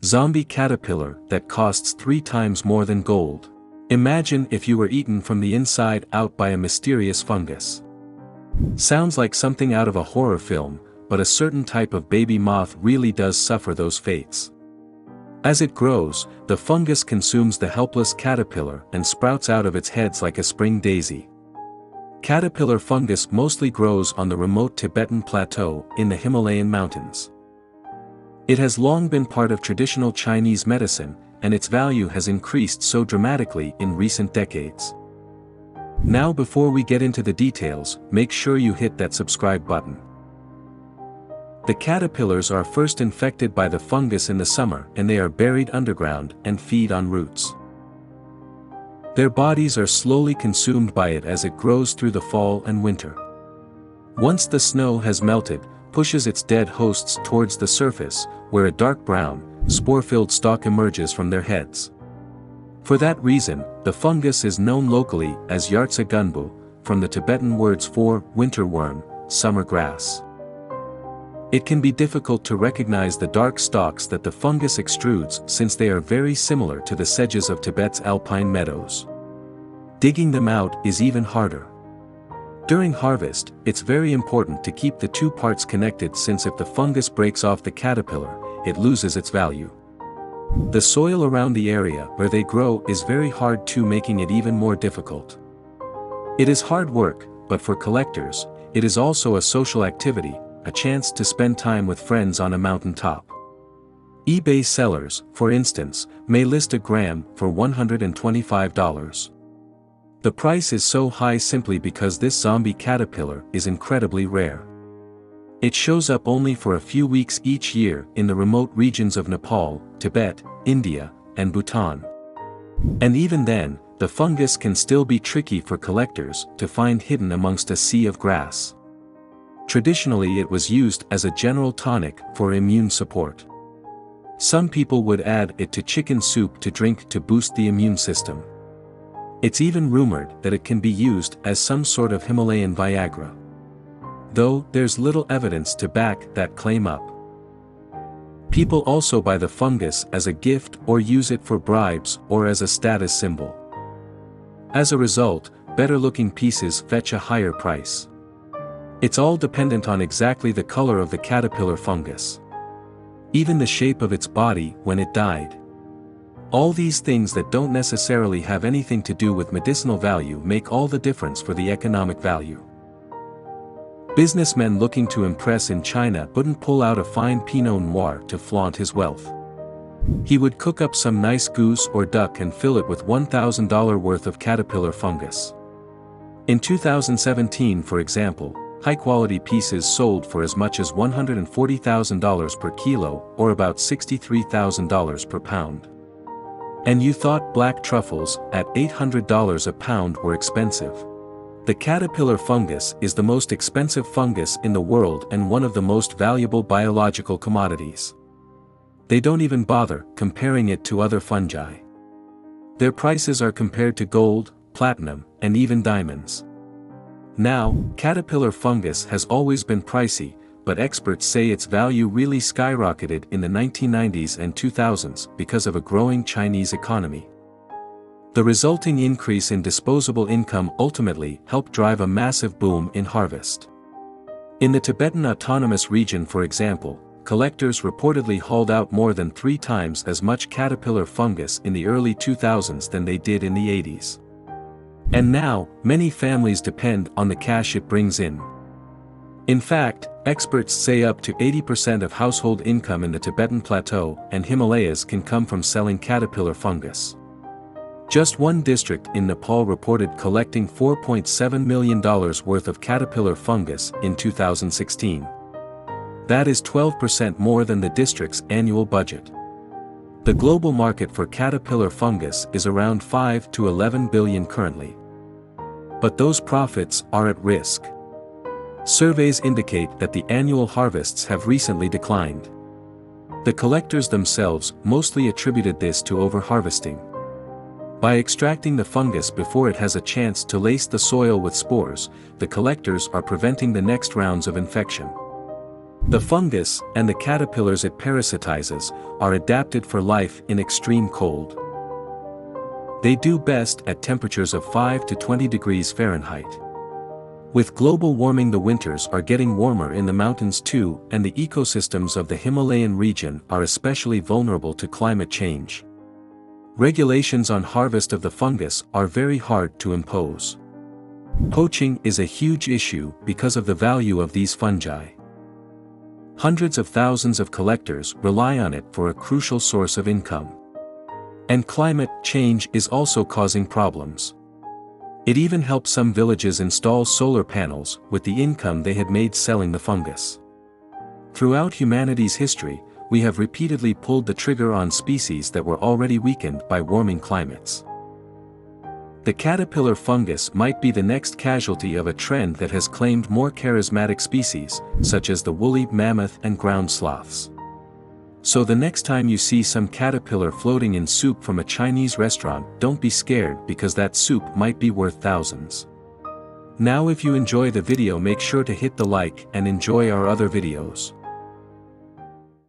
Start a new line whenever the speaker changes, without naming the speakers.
Zombie caterpillar that costs 3 times more than gold. Imagine if you were eaten from the inside out by a mysterious fungus. Sounds like something out of a horror film, but a certain type of baby moth really does suffer those fates. As it grows, the fungus consumes the helpless caterpillar and sprouts out of its heads like a spring daisy. Caterpillar fungus mostly grows on the remote Tibetan Plateau in the Himalayan mountains. It has long been part of traditional Chinese medicine, and its value has increased so dramatically in recent decades. Now, before we get into the details, make sure you hit that subscribe button. The caterpillars are first infected by the fungus in the summer, and they are buried underground and feed on roots. Their bodies are slowly consumed by it as it grows through the fall and winter. Once the snow has melted, pushes its dead hosts towards the surface, where a dark brown, spore-filled stalk emerges from their heads. For that reason, the fungus is known locally as yartsa gunbu, from the Tibetan words for winter worm, summer grass. It can be difficult to recognize the dark stalks that the fungus extrudes since they are very similar to the sedges of Tibet's alpine meadows. Digging them out is even harder. During harvest, it's very important to keep the two parts connected since if the fungus breaks off the caterpillar, it loses its value. The soil around the area where they grow is very hard too, making it even more difficult. It is hard work, but for collectors, it is also a social activity, a chance to spend time with friends on a mountain top. eBay sellers, for instance, may list a gram for $125. The price is so high simply because this zombie caterpillar is incredibly rare. It shows up only for a few weeks each year in the remote regions of Nepal, Tibet, India, and Bhutan. And even then, the fungus can still be tricky for collectors to find hidden amongst a sea of grass. Traditionally, it was used as a general tonic for immune support. Some people would add it to chicken soup to drink to boost the immune system. It's even rumored that it can be used as some sort of Himalayan Viagra. Though, there's little evidence to back that claim up. People also buy the fungus as a gift or use it for bribes or as a status symbol. As a result, better-looking pieces fetch a higher price. It's all dependent on exactly the color of the caterpillar fungus. Even the shape of its body when it died. All these things that don't necessarily have anything to do with medicinal value make all the difference for the economic value. Businessmen looking to impress in China wouldn't pull out a fine Pinot Noir to flaunt his wealth. He would cook up some nice goose or duck and fill it with $1,000 worth of caterpillar fungus. In 2017, for example, high-quality pieces sold for as much as $140,000 per kilo, or about $63,000 per pound. And you thought black truffles at $800 a pound were expensive. The caterpillar fungus is the most expensive fungus in the world and one of the most valuable biological commodities. They don't even bother comparing it to other fungi. Their prices are compared to gold, platinum, and even diamonds. Now, caterpillar fungus has always been pricey, but experts say its value really skyrocketed in the 1990s and 2000s because of a growing Chinese economy. The resulting increase in disposable income ultimately helped drive a massive boom in harvest. In the Tibetan Autonomous Region, for example, collectors reportedly hauled out more than 3 times as much caterpillar fungus in the early 2000s than they did in the 80s. And now, many families depend on the cash it brings in. In fact, experts say up to 80% of household income in the Tibetan Plateau and Himalayas can come from selling caterpillar fungus. Just one district in Nepal reported collecting $4.7 million worth of caterpillar fungus in 2016. That is 12% more than the district's annual budget. The global market for caterpillar fungus is around 5 to 11 billion currently. But those profits are at risk. Surveys indicate that the annual harvests have recently declined. The collectors themselves mostly attributed this to overharvesting. By extracting the fungus before it has a chance to lace the soil with spores, the collectors are preventing the next rounds of infection. The fungus and the caterpillars it parasitizes are adapted for life in extreme cold. They do best at temperatures of 5 to 20 degrees Fahrenheit. With global warming, the winters are getting warmer in the mountains too, and the ecosystems of the Himalayan region are especially vulnerable to climate change. Regulations on harvest of the fungus are very hard to impose. Poaching is a huge issue because of the value of these fungi. Hundreds of thousands of collectors rely on it for a crucial source of income. And climate change is also causing problems. It even helped some villages install solar panels with the income they had made selling the fungus. Throughout humanity's history, we have repeatedly pulled the trigger on species that were already weakened by warming climates. The caterpillar fungus might be the next casualty of a trend that has claimed more charismatic species, such as the woolly mammoth and ground sloths. So the next time you see some caterpillar floating in soup from a Chinese restaurant, don't be scared, because that soup might be worth thousands. Now if you enjoy the video, make sure to hit the like and enjoy our other videos.